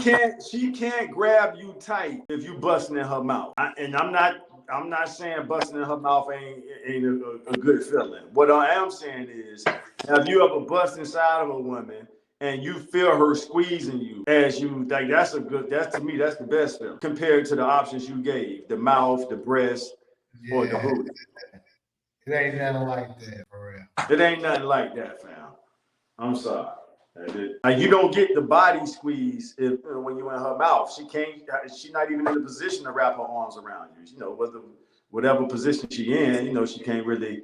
she can't grab you tight if you busting in her mouth. I'm not saying busting in her mouth ain't a good feeling. What I am saying is, have you ever bust inside of a woman and you feel her squeezing you as you like? That's to me, that's the best feeling compared to the options you gave: the mouth, the breast, or the booty. It ain't nothing like that, for real. It ain't nothing like that, fam. I'm sorry. Like you don't get the body squeeze when you in her mouth. She can't. She's not even in a position to wrap her arms around you. You know, whatever position she in, you know, she can't really.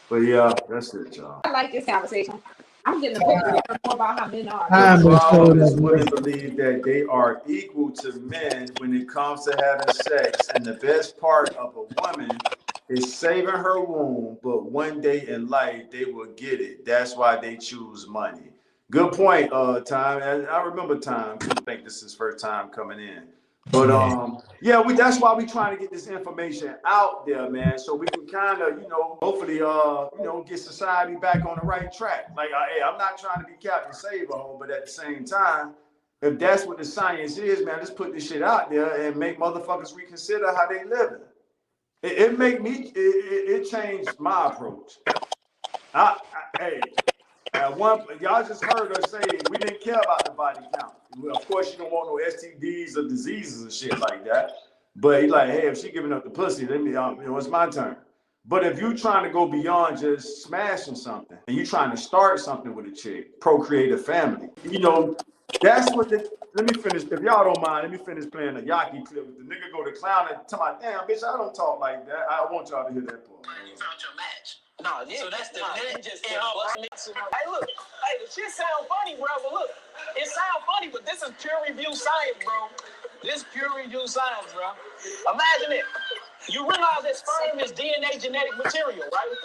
But yeah, that's it, y'all. I like this conversation. I'm getting a picture more about how men are. The problem is women believe that they are equal to men when it comes to having sex, and the best part of a woman is saving her womb, but one day in life they will get it. That's why they choose money. Good point, Time. And I remember Time. I think this is his first time coming in. But yeah, that's why we trying to get this information out there, man, so we can kind of, you know, hopefully, get society back on the right track. Like, hey, I'm not trying to be Captain Save-A-Hole, but at the same time, if that's what the science is, man, just put this shit out there and make motherfuckers reconsider how they living. It changed my approach. Hey, y'all just heard us say we didn't care about the body count. Well, of course, you don't want no STDs or diseases and shit like that. But he's like, hey, if she giving up the pussy, then it's my turn. But if you trying to go beyond just smashing something and you trying to start something with a chick, procreate a family, that's what let me finish. If y'all don't mind, let me finish playing the Yaki clip. The nigga go to clown and tell my damn bitch, I don't talk like that. I want y'all to hear that part. You found your match. No, yeah. So that's the man just hey, look, the shit sound funny, bro. But look, it sound funny, but this is pure review science, bro. This pure review science, bro. Imagine it. You realize that sperm is DNA genetic material, right?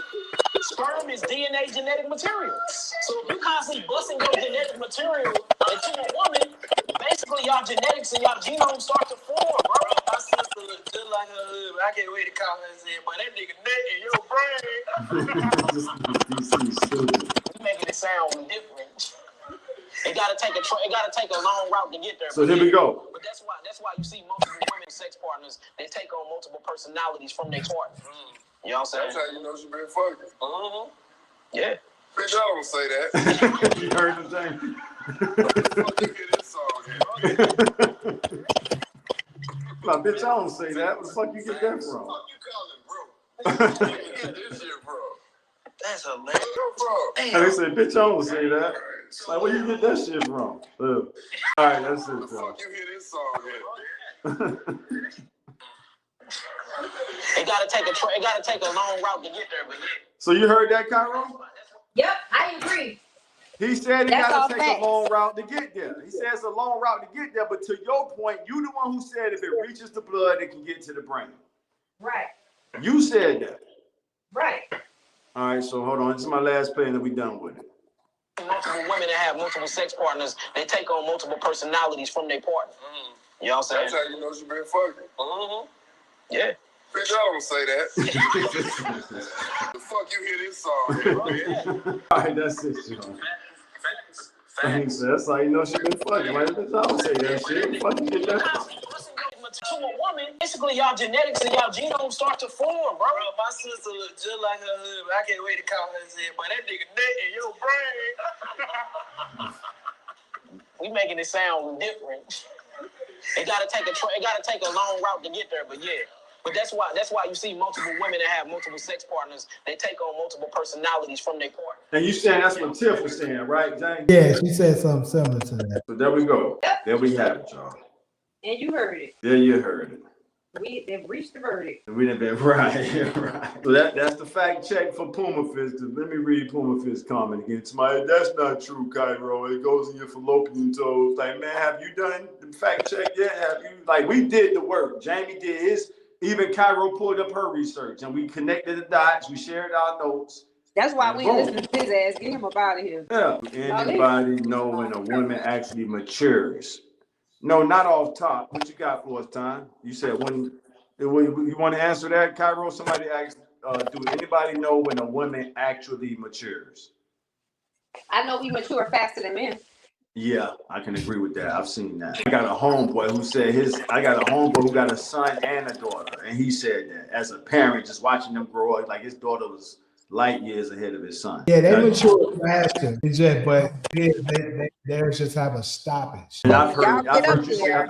Sperm is DNA genetic material. So if you constantly busting your genetic material into a woman, basically y'all genetics and y'all genome start to form, bro. My sister look just like her husband. I can't wait to call her and say, but that nigga neck in your brain. We making it sound different. It gotta take a long route to get there. So here we go. But that's why you see multiple women sex partners, they take on multiple personalities from their partner. You know what I'm saying? That's how you know she been fucking. Yeah. Bitch, I don't say that. You heard the thing. Fuck you hear this song here. Nah, bitch, I don't say that. Where the fuck you get that from? What the fuck you calling, bro? Where you get this shit from? That's hilarious. And they say, bitch, I don't say that. Like, where you get that shit from? All right, that's it, Where the fuck you hear this song here? It gotta take a long route to get there, but yeah. So you heard that, Cairo? Yep, I agree. He said he got to take a long route to get there. He said it's a long route to get there, but to your point, you the one who said if it reaches the blood, it can get to the brain. Right. You said that. Right. All right, so hold on. This is my last play, and then we done with it. Multiple women that have multiple sex partners, they take on multiple personalities from their partner. You know what I'm saying? That's how you know she been fucking. Yeah. Bitch, I don't say that. The fuck you hear this song here? All right, that's it, Sean. Facts. That's how you know she been fucking. Like, bitch, I don't say that shit. Fuck you get that from? To a woman, basically y'all genetics and y'all genome start to form, bro. My sister look just like her husband. I can't wait to call her and say, but that nigga neck in your brain. We making it sound different. It gotta take a long route to get there, but yeah. But that's why you see multiple women that have multiple sex partners, they take on multiple personalities from their partner. And you saying that's what Tiff was saying, right, James? Yeah, she said something similar to that. So there we go. There we have it, y'all. And you heard it. Yeah, you heard it. They've reached the verdict. We done been right. So that's the fact check for Puma Fist. Let me read Puma Fist comment again. That's not true, Cairo. It goes in your fallopian toes. Like, man, have you done the fact check yet? Have you? Like, we did the work. Jamie did his. Even Cairo pulled up her research, and we connected the dots. We shared our notes. That's why we listen to his ass. Get him up out of here. Yeah. Anybody know when a woman actually matures? No, not off top. What you got for us, Time? You said when you want to answer that, Cairo? Somebody asked, do anybody know when a woman actually matures? I know we mature faster than men. Yeah, I can agree with that. I've seen that. I got a homeboy who said I got a homeboy who got a son and a daughter. And he said that as a parent, just watching them grow up, like his daughter was light years ahead of his son. Yeah, they mature faster. It's just, but there's just have a stoppage. And I've heard Y'all get up you say, there.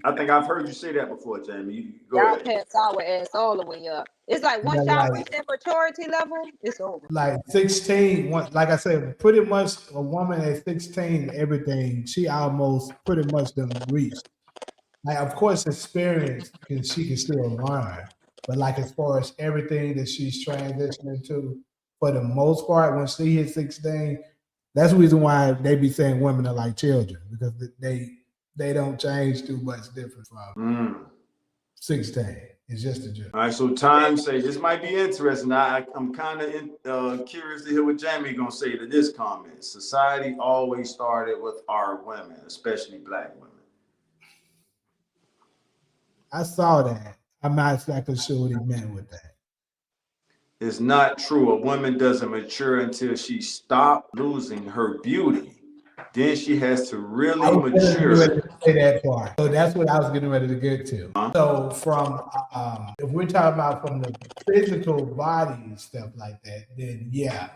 I think I've heard you say that before, Jamie. You go Y'all ahead. pass our ass all the way up. It's like once Yeah, y'all like- reach that maturity level, it's over. Like 16, like I said, pretty much a woman at 16, everything, she almost pretty much done reached. Like, of course, experience, she can still learn. But like as far as everything that she's transitioning to, for the most part, when she hits 16, that's the reason why they be saying women are like children, because they don't change too much different from 16. It's just a joke. All right, so Time say this might be interesting. I'm kind of curious to hear what Jamie gonna say to this comment. Society always started with our women, especially Black women. I saw that. I'm not exactly sure what he meant with that. It's not true. A woman doesn't mature until she stops losing her beauty. Then she has to really I was getting mature. ready to say that part. So that's what I was getting ready to get to. So from if we're talking about from the physical body and stuff like that, then yeah,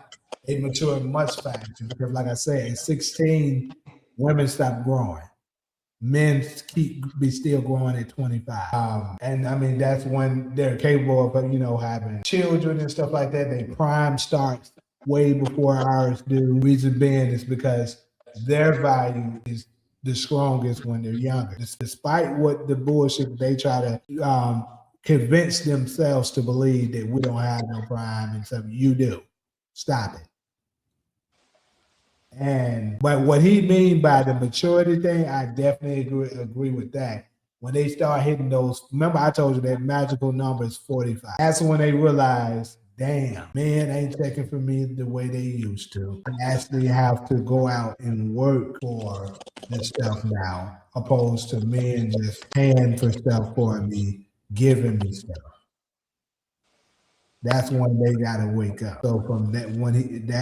they mature much faster because, like I said, at 16, women stop growing. Men be still growing at 25. And I mean, that's when they're capable of, having children and stuff like that. Their prime starts way before ours do. Reason being is because their value is the strongest when they're younger. Despite what the bullshit they try to convince themselves to believe that we don't have no prime and stuff. You do. Stop it. But what he mean by the maturity thing, I definitely agree with that. When they start hitting those, remember I told you that magical number is 45. That's when they realize, damn, men ain't checking for me the way they used to. I actually have to go out and work for this stuff now, opposed to men just paying for stuff for me, giving me stuff. That's when they gotta wake up. So from that,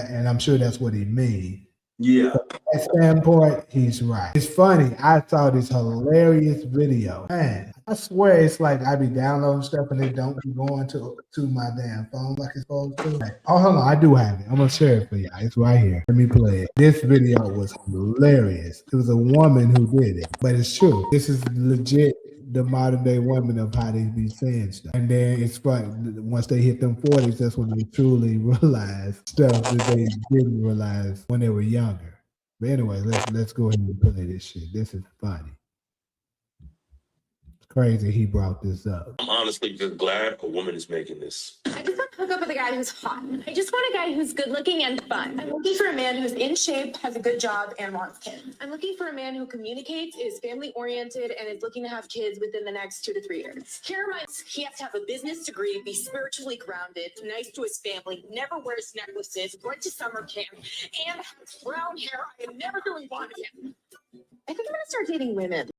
and I'm sure that's what he means. Yeah. From that standpoint, he's right. It's funny. I saw this hilarious video. Man, I swear it's like I be downloading stuff and it don't be going to my damn phone like it's supposed to. Oh, hold on. I do have it. I'm going to share it for you. It's right here. Let me play it. This video was hilarious. It was a woman who did it, but it's true. This is legit. The modern day women of how they be saying stuff. And then it's fun. Once they hit them 40s, that's when they truly realize stuff that they didn't realize when they were younger. But anyway, let's go ahead and play this shit. This is funny. It's crazy he brought this up. I'm honestly just glad a woman is making this. I just want to hook up with a guy who's hot. I just want a guy who's good looking and fun. I'm looking for a man who's in shape, has a good job, and wants kids. I'm looking for a man who communicates, is family oriented, and is looking to have kids within the next 2 to 3 years. Here are my. He has to have a business degree, be spiritually grounded, nice to his family, never wears necklaces, went to summer camp, and has brown hair. I am never doing one of him. I think I'm gonna start dating women.